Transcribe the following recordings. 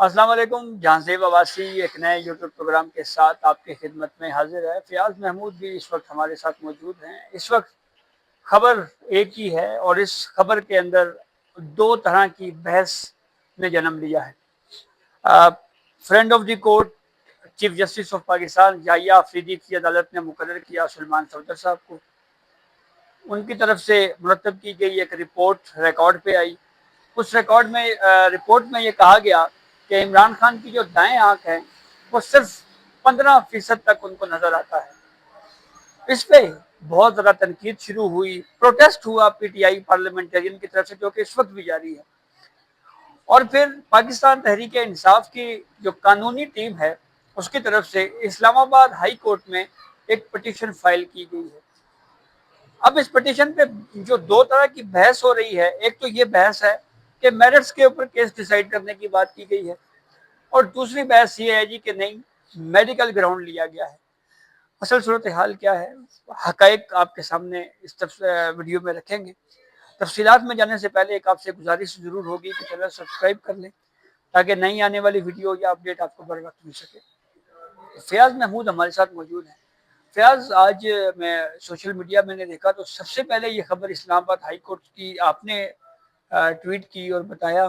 अस्सलाम वालेकुम। जहांज़ेब अब्बासी एक नए यूट्यूब प्रोग्राम के साथ आपकी खिदमत में हाजिर है। फ़याज़ महमूद भी इस वक्त हमारे साथ मौजूद हैं। इस वक्त खबर एक ही है और इस खबर के अंदर दो तरह की बहस ने जन्म लिया है। Friend of the court chief justice of Pakistan Yahya Afridi की अदालत ने मुकर्रर किया सलमान सफदर साहब को। उनकी तरफ से मुरतब की गई एक रिपोर्ट रिकॉर्ड पे आई। उस रिकॉर्ड में रिपोर्ट में ये कहा गया कि इमरान खान की जो दाएं आंख है वो सिर्फ 15% तक उनको नजर आता है। इस पे बहुत ज्यादा तनकीद शुरू हुई, प्रोटेस्ट हुआ पीटीआई पार्लियामेंटेरियन की तरफ से, जो कि इस वक्त भी जारी है। और फिर पाकिस्तान तहरीक इंसाफ की जो कानूनी टीम है उसकी तरफ से इस्लामाबाद हाई कोर्ट में एक पिटीशन फाइल की गई है। अब इस पिटीशन पे जो दो तरह की बहस हो रही है, एक तो ये बहस है कि मेरिट्स के ऊपर केस डिसाइड करने की बात की गई है, और दूसरी बहस ये है जी कि नहीं, मेडिकल ग्राउंड लिया गया है। असल सूरत हाल क्या है, हकायक आपके सामने इस वीडियो में रखेंगे। तफसीलात में जाने से पहले एक आपसे गुजारिश जरूर होगी कि चैनल सब्सक्राइब कर लें ताकि नई आने वाली वीडियो या अपडेट आपको बर वक्त मिल सके। फ़याज़ महमूद हमारे साथ मौजूद हैं। फ़याज़, आज मैं सोशल मीडिया मैंने देखा तो सबसे पहले ये खबर इस्लामाबाद हाई कोर्ट की आपने ट्वीट की और बताया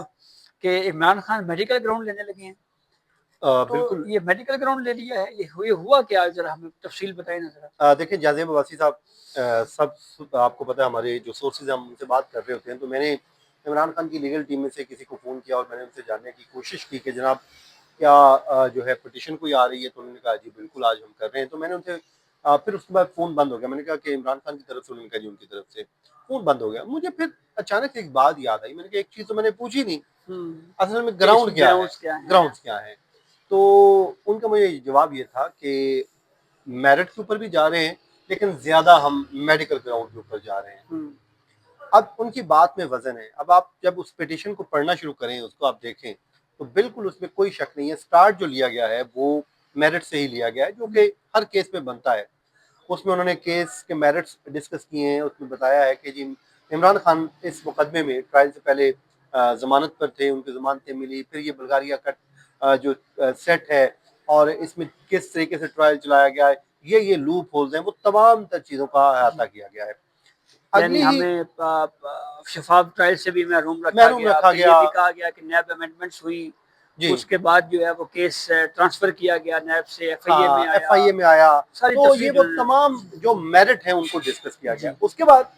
कि इमरान खान मेडिकल ग्राउंड लेने लगे हैं। तो बिल्कुल। ये मेडिकल ग्राउंड ले लिया है, ये हुआ क्या, जरा हमें तफसील बताएं ना जरा। देखिए जाज़ेब अब्बासी साहब, सब आपको पता है, हमारे जो सोर्सेज हम उनसे बात कर रहे होते हैं, तो मैंने इमरान खान की लीगल टीम में से किसी को फ़ोन किया और मैंने उनसे जानने की कोशिश की कि जनाब क्या जो है पिटीशन कोई आ रही है, तो उन्होंने कहा जी बिल्कुल आज हम कर रहे हैं। तो मैंने उनसे फिर उसके बाद फ़ोन बंद हो गया। मैंने कहा कि इमरान खान की तरफ से, उन्होंने कहा जी उनकी तरफ से। फ़ोन बंद हो गया। मुझे फिर अचानक से एक बात याद आई। मैंने कहा एक चीज़ तो मैंने पूछी नहीं, असल में ग्राउंड क्या है, ग्राउंड्स क्या है। ग्राउंड्स क्या है। तो उनका मुझे जवाब ये था कि मेरिट के ऊपर भी जा रहे हैं, लेकिन ज्यादा हम मेडिकल ग्राउंड के ऊपर जा रहे हैं। अब उनकी बात में वजन है। अब आप जब उस पिटीशन को पढ़ना शुरू करें, उसको आप देखें, तो बिल्कुल उसमें कोई शक नहीं है। स्टार्ट जो लिया गया है वो मेरिट से ही लिया गया है, जो कि हर केस में बनता है। उसमें उन्होंने केस के मेरिट्स डिस्कस किए हैं। उसमें बताया है कि जी इमरान खान इस मुकदमे में ट्रायल से पहले जमानत पर थे, उनकी जमानतें मिली, फिर ये बुल्गारिया का जो सेट है और इसमें किस तरीके से ट्रायल चलाया गया है, ये लूप होल्स हैं, वो तमाम तर चीज़ों का अहाता किया गया है। यानी अगली ही हमें शफाफ ट्रायल से भी महरूम रखा फिर ये गया। भी कहा गया कि नैब अमेंडमेंट्स हुई। जी उसके बाद जो है वो केस ट्रांसफर किया गया नैब से, एफआईए में हाँ, आया। एफआईए में आया। सारी तो ये तफसील वो उन्होंने तमाम जो मेरिट है उनको डिस्कस किया गया। जी। उसके बाद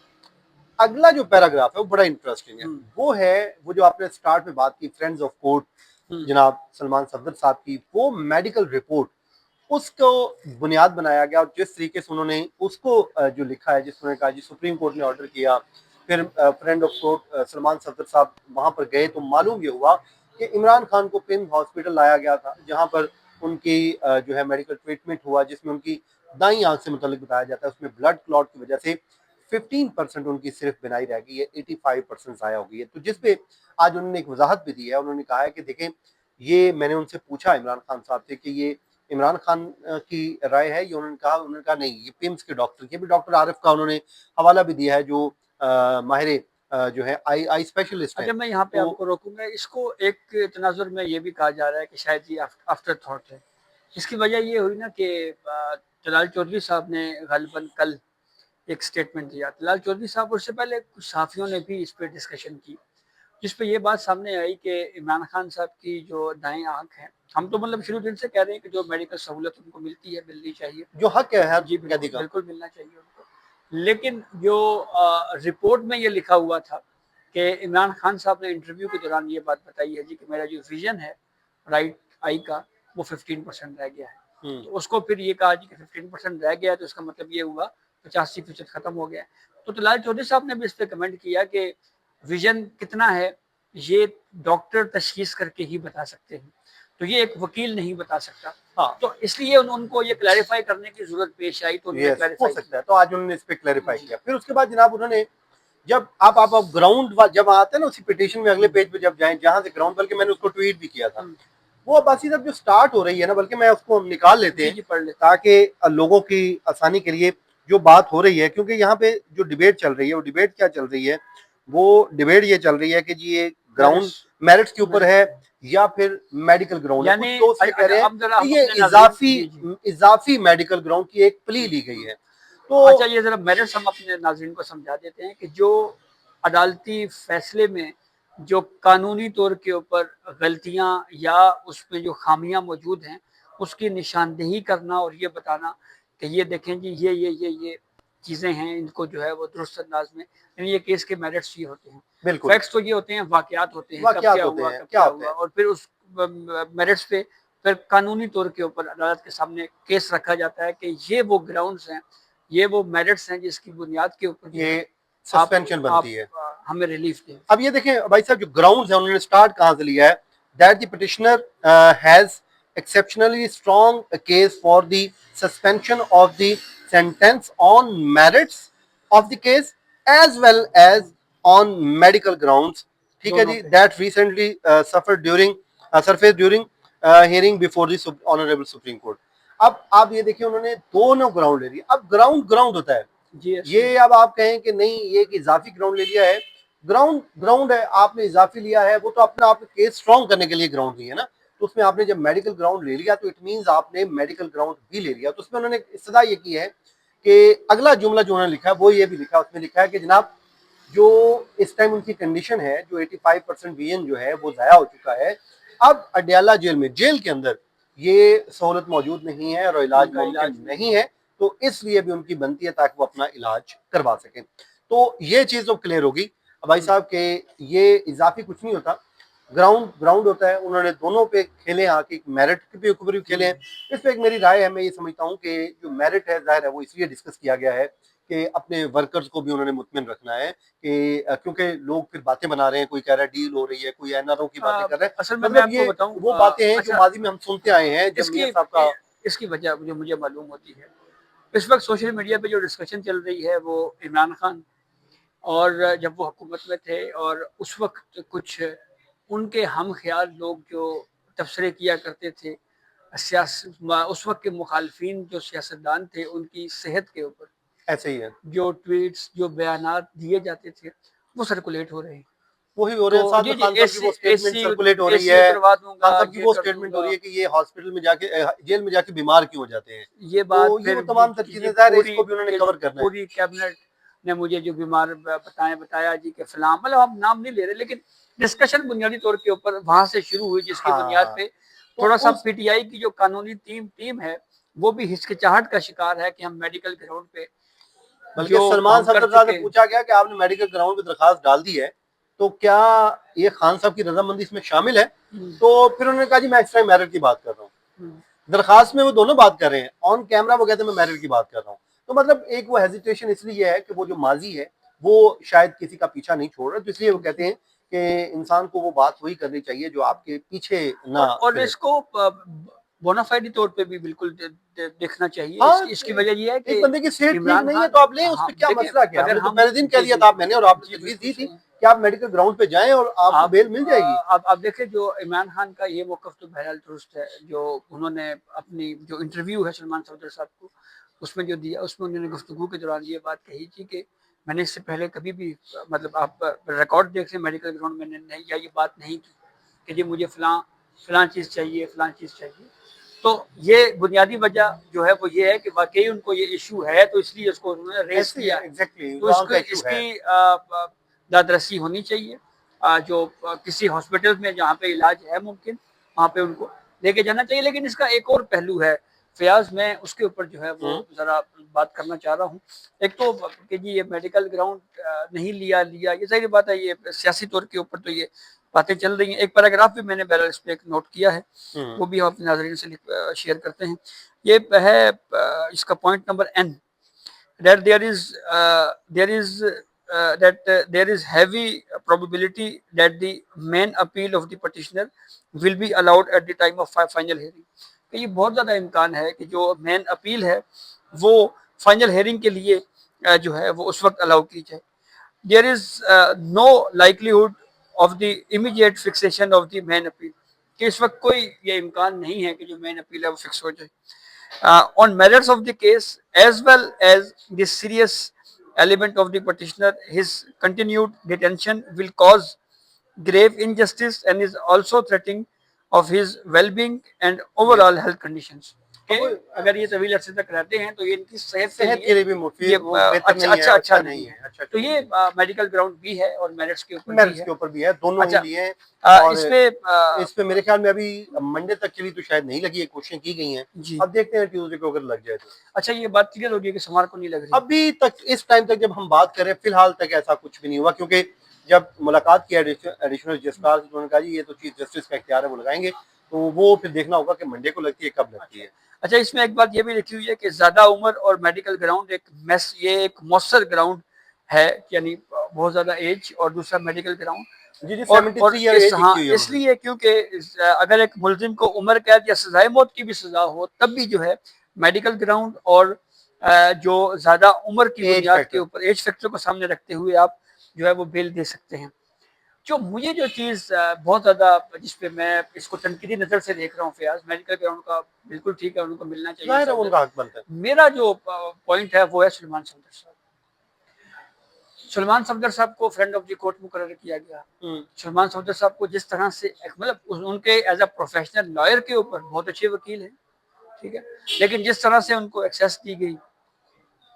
अगला जो पैराग्राफ है वो बड़ा इंटरेस्टिंग है। हम्म। वो है वो जो आपने स्टार्ट में बात की, फ्रेंड्स ऑफ कोर्ट हम्म। जनाब सलमान सफदर साहब की, वो मेडिकल रिपोर्ट, उसको बुनियाद बनाया गया। और जिस तरीके से उन्होंने उसको जो लिखा है, जिस उन्होंने कहा जी सुप्रीम कोर्ट ने ऑर्डर किया, फिर friend of court Salman Safdar साहब वहां पर गए, तो मालूम ये हुआ कि इमरान खान को पिन हॉस्पिटल लाया गया था, जहां पर उनकी जो है मेडिकल ट्रीटमेंट हुआ, जिसमें उनकी दाई आंख से मुतल्लिक बताया जाता है उसमें ब्लड क्लॉट की वजह से 15% उनकी सिर्फ बिनाई रह गई है, 85% ज़ाया हो गई है। तो जिसपे आज उन्होंने एक वजाहत भी दी है। उन्होंने कहा है कि देखें, ये मैंने उनसे पूछा इमरान खान साहब से कि ये इमरान खान की राय है, ये उन्होंने कहा नहीं, ये पिम्स के डॉक्टर की, भी डॉक्टर आरिफ का उन्होंने हवाला भी दिया है, जो माहिर जो है आई स्पेशलिस्ट हैं। अच्छा, मैं यहाँ पे तो आपको रोकूंगा। इसको एक तनाजुर में ये भी कहा जा रहा है कि शायद ये आफ्टर थॉट है। इसकी वजह ये हुई ना कि जलाल चौधरी साहब ने गालिबन कल एक स्टेटमेंट दिया। जलाल चौधरी साहब, उससे पहले कुछ साथियों ने भी इस पर डिस्कशन की, जिस पे ये बात सामने आई कि इमरान खान साहब की जो दाएं आंख है, हम तो मतलब शुरू दिन से कह रहे हैं कि जो मेडिकल सहूलत उनको मिलती है, मिलनी चाहिए। जो हक है हर जी कैदी बिल्कुल का। बिल्कुल मिलना चाहिए उनको। लेकिन जो रिपोर्ट में ये लिखा हुआ था कि इमरान खान साहब ने इंटरव्यू के दौरान ये बात बताई है जी कि मेरा जो विजन है राइट आई का, वो 15% रह गया है। तो उसको फिर ये कहा जी कि 15% रह गया है, तो इसका मतलब ये हुआ 85% खत्म हो गया है। तो तलाल चौधरी साहब ने भी इस पर कमेंट किया कि विजन कितना है ये डॉक्टर तशखीस करके ही बता सकते हैं, तो ये एक वकील नहीं बता सकता। हाँ, तो इसलिए उनको ये क्लैरिफाई करने की जरूरत पेश आई, तो उन्होंने यस, हो क्लैरिफाई सकता किया। है। तो आज उन्होंने इस पे क्लैरिफाई किया। फिर उसके बाद जनाब उन्होंने, जब आप ग्राउंड जब आते हैं ना उसी पिटीशन में अगले पेज पे जब जाएं जहां से ग्राउंड, बल्कि मैंने उसको ट्वीट भी किया था, वो अब्बासी साहब जो स्टार्ट हो रही है ना, बल्कि मैं उसको निकाल लेते जी हैं जी पढ़ लेते हैं। ताकि लोगों की आसानी के लिए जो बात हो रही है, क्योंकि यहाँ पे जो डिबेट चल रही है, वो डिबेट क्या चल रही है, वो डिबेट ये चल रही है कि जी ये ग्राउंड मैरिट्स मेरिट्स के ऊपर मेरिट है या फिर मेडिकल ग्राउंड है। कुछ यानी दोस्त ये कह रहे हैं अब जरा कि हम ये अपने नाज़रीन जी, जी। इजाफी मेडिकल ग्राउंड की एक प्ली ली गई है। तो अच्छा, ये ज़रा मेरिट्स हम अपने नाज़रीन को समझा देते हैं कि जो अदालती फैसले में जो कानूनी तौर के ऊपर गलतियाँ या उसमें जो खामियाँ मौजूद हैं, उसकी निशानदेही करना और ये बताना कि ये देखें जी ये चीज़ें हैं, इनको जो है वो दुरुस्त अंदाज में, यानी ये केस के मेरिट्स ये होते हैं। बिल्कुल फैक्ट्स तो ये होते हैं, वाक़यात होते हैं, कब वाकयात क्या होते हुआ, हैं, कब क्या क्या होता हुआ, है। और फिर उस मेरिट्स पे फिर कानूनी तौर के ऊपर अदालत के सामने केस रखा जाता है कि ये वो ग्राउंड्स हैं, ये वो मेरिट्स हैं जिसकी बुनियाद के ऊपर जो ये है आप सस्पेंशन बनती आप है। हमें रिलीफ दें। अब ये देखें भाई साहब, जो ग्राउंड्स है उन्होंने स्टार्ट कहां से लिया है, that the petitioner has exceptionally strong case for the suspension of the sentence on merits of the case as well as on medical grounds, ठीक है दोनों जी, पे that recently suffered during surfaced during hearing before the honorable supreme court। अब आप ये देखिए उन्होंने दोनों ग्राउंड ले लिया। अब ग्राउंड ग्राउंड होता है, जीएसटी ये अब आप कहें कि नहीं ये एक इजाफी ग्राउंड ले लिया है, ग्राउंड ग्राउंड है, आपने इजाफी लिया है, वो तो अपना आपने केस स्ट्रॉन्ग करने के लिए ग्राउंड लिया है ना। तो उसमें आपने जब मेडिकल ग्राउंड ले लिया तो इट मींस आपने मेडिकल ग्राउंड भी ले लिया। तो उसमें उन्होंने सदा ये की है कि अगला जुमला जो उन्होंने लिखा है वो ये भी लिखा है, उसमें लिखा है कि जनाब जो इस टाइम उनकी कंडीशन है, जो 85% वीएन जो है वो जाया हो चुका है, अब अडयाला जेल में, जेल के अंदर ये सहूलत मौजूद नहीं है और इलाज उनका इलाज मुमकिन नहीं है, तो इसलिए भी उनकी बनती है ताकि वो अपना इलाज करवा सकें। तो ये चीज तो क्लियर होगी भाई साहब के ये इजाफी कुछ नहीं होता, ग्राउंड ग्राउंड होता है। उन्होंने दोनों पे खेले, आके मेरिट के ऊपर भी खेले हैं। इस पे एक मेरी राय है, मैं ये समझता हूँ कि जो मेरिट है जाहिर है वो इसलिए डिस्कस किया गया है कि अपने वर्कर्स को भी उन्होंने मुतमिन रखना है कि क्योंकि लोग फिर बातें बना रहे हैं, कोई कह रहा है डील हो रही है, कोई एनआरओ की बातें कर रहा है। असल में मैं मतलब आपको ये बताऊं, वो बातें हैं जो अच्छा, माजी में हम सुनते आए हैं जब इसकी मियां साहब का। इसकी वजह जो मुझे मालूम होती है, इस वक्त सोशल मीडिया पे जो डिस्कशन चल रही है वो इमरान खान, और जब वो हुकूमत में थे और उस वक्त कुछ उनके हम ख्याल लोग जो तबसरे किया करते थे उस वक्त के मुखालफिन जो सियासतदान थे उनकी सेहत के ऊपर, ऐसे ही है, जो ट्वीट्स जो बयानात दिए जाते थे वो सर्कुलेट हो रहे हैं। वही हो रहे तो हैं। साथ जी में जी, खान साहब की एसी वो स्टेटमेंट एसी सर्कुलेट हो रही एसी है, उतरवा खान दूंगा, साहब की ये वो कर स्टेटमेंट हो दूंगा, रही है कि ये हॉस्पिटल में जाके जेल में जाके बीमार क्यों हो जाते हैं। ये तो बात ये फिर वो तमाम तर जी चीजें ज़ाहिर है पूरी इसको भी उन्होंने कवर करना है। पूरी कैबिनेट ने मुझे जो बीमार बताया जी कि फलां, मतलब हम नाम नहीं ले रहे, लेकिन डिस्कशन बुनियादी तौर के ऊपर वहां से शुरू हुई, जिसकी बुनियाद हाँ, पे तो थोड़ा सा उस पीटीआई की जो कानूनी टीम है वो भी हिचकिचाहट का शिकार है कि हम मेडिकल ग्राउंड पे बल्कि जो सलमान हम कर सफदर साहब से चुके हैं। पूछा गया कि आपने मेडिकल ग्राउंड पे दरखास्त डाल दी है, तो क्या ये खान साहब की रजामंदी इसमें शामिल है। हम्म, तो फिर उन्होंने कहा जी मैं एक्स्ट्रा मैरिट की बात कर रहा हूँ। हम्म। दरखास्त में वो दोनों बात कर रहे हैं, ऑन कैमरा वो कहते हैं मैं मैरिट की बात कर रहा हूँ। तो मतलब एक वो हेजिटेशन इसलिए है कि वो जो माजी है वो शायद किसी का पीछा नहीं छोड़ रहा, तो इसलिए वो कहते हैं कि इंसान को वो बात वही करनी चाहिए जो आपके पीछे ना और फिरे। इसको बोनाफाइडी तौर पे भी बिल्कुल देखना चाहिए। हाँ, इसकी वजह यह है कि एक बंदे की सेहत ठीक इमरान नहीं है खान, तो आप लें, उस हाँ पर क्या देखें, मसला क्या है। अगर हमने तो हम पहले दिन कह जी दिया जी था, मैंने और आपने जी तजवीज बिल्कुल दी थी सही, कि आप मेडिकल ग्राउंड पे जाएं और आपको बेल मिल जाएगी। आप देखिए जो इमरान खान का ये मौकफ तो बहरहाल दुरुस्त है, जो उन्होंने अपनी जो इंटरव्यू है सलमान सफदर साहब को उसमें जो दिया, उसमें उन्होंने गुफ्तगू के दौरान ये बात कही थी कि मैंने इससे पहले कभी भी, मतलब आप रिकॉर्ड देख लें मेडिकल ग्राउंड, मैंने नहीं या ये बात नहीं की कि जी मुझे फलां फलां चीज़ चाहिए, फलां चीज़ चाहिए। तो ये बुनियादी वजह जो है वो ये है कि वाकई उनको ये इशू है, तो इसलिए उसको उन्होंने रेस ऐसे किया है। एग्जैक्टली तो वहाँ इसको का इशू है। इसकी दादरसी होनी चाहिए, जो किसी हॉस्पिटल में जहाँ पे इलाज है मुमकिन वहाँ पे उनको लेके जाना चाहिए। लेकिन इसका एक और पहलू है फयाज, मैं उसके ऊपर जो है वो ज़रा बात करना चाह रहा हूँ। एक तो कि जी ये मेडिकल ग्राउंड नहीं लिया लिया, ये सही बात है, ये सियासी तौर के ऊपर तो ये बातें चल रही हैं। एक पैराग्राफ भी मैंने बहरहाल इस पर एक नोट किया है, वो भी हम अपने नाज़रीन से शेयर करते हैं। ये है इसका point number N, that there is heavy probability that the main appeal of the petitioner will be allowed at the time of final hearing। कि ये बहुत ज़्यादा इम्कान है कि जो मेन अपील है वो फाइनल हेयरिंग के लिए जो है वो उस वक्त अलाउ की जाए। There is no likelihood of the immediate fixation of the main appeal, कि इस वक्त कोई ये इम्कान नहीं है कि जो मेन अपील है वो फिक्स हो जाए। On merits of the case as well as the serious element of the petitioner, his continued detention will cause grave injustice and is also threatening of his well-being and overall health conditions. कि वो अगर ये तवील अरसे तक रहते हैं तो ये इनकी सेहत सेहत के लिए भी मुफीद ये वो बेहतर अच्छा नहीं है, अच्छा अच्छा नहीं नहीं है, है। अच्छा तो नहीं ये है। मेडिकल ग्राउंड भी है और मेरिट्स के ऊपर भी मेरिट्स है। के ऊपर भी है, दोनों अच्छा, ही लिए हैं। और इसमें इस पे मेरे ख्याल में अभी मंडे तक के लिए तो शायद नहीं लगी है, कोशिशें की गई हैं। जी, अब देखते हैं ट्यूसडे को अगर लग जाए तो। अच्छा ये बात क्लियर होगी कि सोमवार को नहीं लग रही। अभी तक इस टाइम तक जब हम बात करें फिलहाल तक ऐसा कुछ भी नहीं हुआ, क्योंकि जब मुलाकात की एडिशनल रजिस्ट्रार से उन्होंने कहा जी ये तो चीफ जस्टिस का इख्तियार है, वो लगाएंगे, तो वो फिर देखना होगा कि मंडे को लगती है कब लगती है। अच्छा, इसमें एक बात ये भी लिखी हुई है कि ज्यादा उम्र और मेडिकल ग्राउंड ये एक मौसर ग्राउंड है, यानी बहुत ज्यादा एज और दूसरा मेडिकल ग्राउंड। जी जी, और 73 ईयर एज हाँ, लिखी हुई है उन्होंने। इसलिए क्योंकि अगर एक मुलजिम को उम्र कैद या सजाए मौत की भी सजा हो तब भी जो है मेडिकल ग्राउंड और जो ज्यादा उम्र की एज बुनियाद के फैक्टर। ऊपर एज फैक्टर को सामने रखते हुए आप जो है वो बेल दे सकते हैं। जो मुझे जो चीज़ बहुत ज़्यादा जिस पे मैं इसको तनकीदी नज़र से देख रहा हूँ फयाज़, मेडिकल ग्राउंड का बिल्कुल ठीक है, उनको मिलना चाहिए जाहिर है सहूलियत। उनका हक बनता है। मेरा जो पॉइंट है वो है सलमान सफदर साहब। सलमान सफदर साहब को फ्रेंड ऑफ द कोर्ट मुकर्रर किया गया। सलमान सफदर साहब को जिस तरह से मतलब उनके एज अ प्रोफेशनल लॉयर के ऊपर बहुत अच्छे वकील हैं, ठीक है, लेकिन जिस तरह से उनको एक्सेस दी गई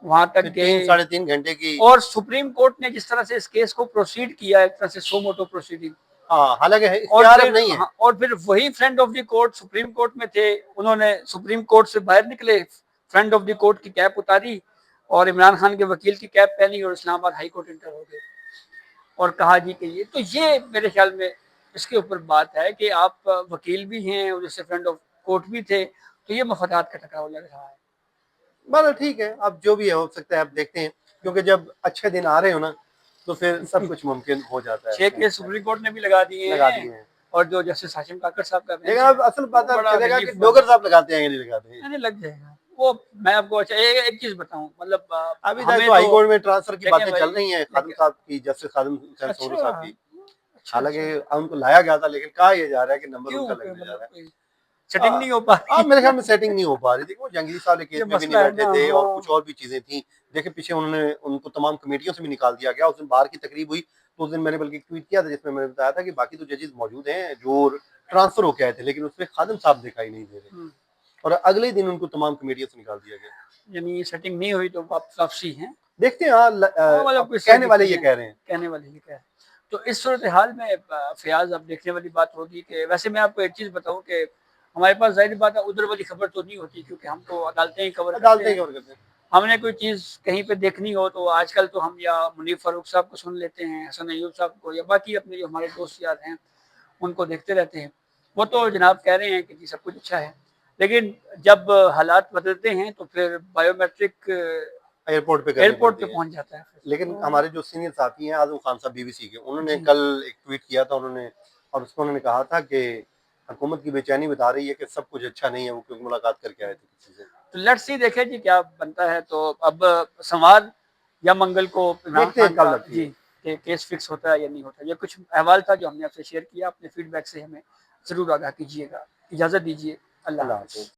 वहां तक फिर गए 3-3.5 घंटे की। और सुप्रीम कोर्ट ने जिस तरह से इस केस को प्रोसीड किया एक तरह से सो मोटो प्रोसीडिंग, हाँ, हालांकि और इख्तियार अब फिर नहीं है। हाँ, और फिर वही friend of the court supreme court में थे, उन्होंने सुप्रीम कोर्ट से बाहर निकले, फ्रेंड ऑफ द कोर्ट की कैप उतारी और इमरान खान के वकील की कैप पहनी और इस्लामाबाद हाई कोर्ट इंटर हो गए और कहा जी कि ये मेरे ख्याल में इसके ऊपर बात है कि आप वकील भी हैं और जैसे फ्रेंड ऑफ कोर्ट भी थे, तो ये मफादात का टकराव लग रहा है। बस ठीक है, अब जो भी है हो सकता है, अब देखते हैं, क्योंकि जब अच्छे दिन आ रहे हो ना तो फिर सब कुछ मुमकिन हो जाता है। 6 केस सुप्रीम कोर्ट ने भी लगा दिए लगा हैं दिए हैं। और जो जस्टिस हाशिम काकर साहब का लेकिन बेंच है अब असल वो पता बड़ा चलेगा कि रिलीफ डोगर साहब लगाते हैं या नहीं लगाते हैं। नहीं लग जाएगा वो। मैं आपको अच्छा एक चीज बताऊं, मतलब अभी तक हमें तो तो हाईकोर्ट में ट्रांसफर की देखें बातें भाई, चल रही हैं खादिम साहब की, जस्टिस खादिम हुसैन सोनू अच्छा साहब की। अच्छा हालांकि अच्छा, उनको लाया गया था, लेकिन कहा यह जा रहा है कि नंबर क्यों उनका कोई लगने जा मतलब रहा है। कोई सेटिंग नहीं हो पा रही मेरे ख्याल में सेटिंग नहीं हो पा रही थी, वो जंगली साहब के केस ये में भी नहीं मसला है बैठे ना। थे और कुछ हाँ, और भी चीजें थी। देखिए पीछे उन्होंने उनको तमाम कमेटियों से भी निकाल दिया गया। उस दिन बाहर की तकरीब हुई तो उस दिन मैंने बल्कि ट्वीट किया था जिसमें मैंने बताया था कि बाकी तो जजेस मौजूद हैं जो ट्रांसफर होके आए थे, लेकिन उसमें खादिम साहब दिखाई नहीं दे रहे और अगले ही दिन उनको तमाम कमेटियों से निकाल दिया गया। यानी सेटिंग नहीं हुई तो वापसी है। देखते हैं। हाँ, हाँ, मतलब अब कुछ कहने वाले ये चीजें कह रहे हैं। कहने वाले ये कह रहे हैं। तो इस सूरत हाल में फयाज अब देखने वाली बात होगी कि वैसे मैं आपको एक चीज बताऊं कि हमारे पास जाहिर बात है उधर वाली खबर तो नहीं होती क्योंकि हम तो अदालतें ही कवर करते अदालतें हैं। कवर करते हैं। हमने कोई चीज़ कहीं पे देखनी हो तो आजकल तो हम या मुनीर फारूक साहब को सुन लेते हैं, हसन अयूब साहब को, या बाकी अपने जो हमारे दोस्त यार हैं उनको देखते रहते हैं। वो तो जनाब कह रहे हैं कि जी सब कुछ अच्छा है, लेकिन जब हालात बदलते हैं तो फिर बायोमेट्रिक एयरपोर्ट पे करनी एयरपोर्ट पड़ती पे है। पहुंच जाता है फिर। लेकिन तो हमारे जो सीनियर साथी हैं आजम खान साहब बीबीसी के, उन्होंने जी, कल एक ट्वीट किया था उन्होंने, और उसमें उन्होंने कहा था कि हुकूमत की बेचैनी बता रही है कि सब कुछ अच्छा नहीं है, वो क्योंकि मुलाकात करके आए थे किसी से। तो लेट्स सी देखें जी क्या बनता है। तो अब सोमवार या मंगल को इमरान देखते हैं खान कब का लगती जी है। के केस फिक्स होता है या नहीं होता। ये कुछ अहवाल था जो हमने आपसे शेयर किया। अपने फीडबैक से हमें ज़रूर आगाह कीजिएगा। इजाज़त दीजिए। अल्लाह अल्लाह हाफ़िज़। हाफिज।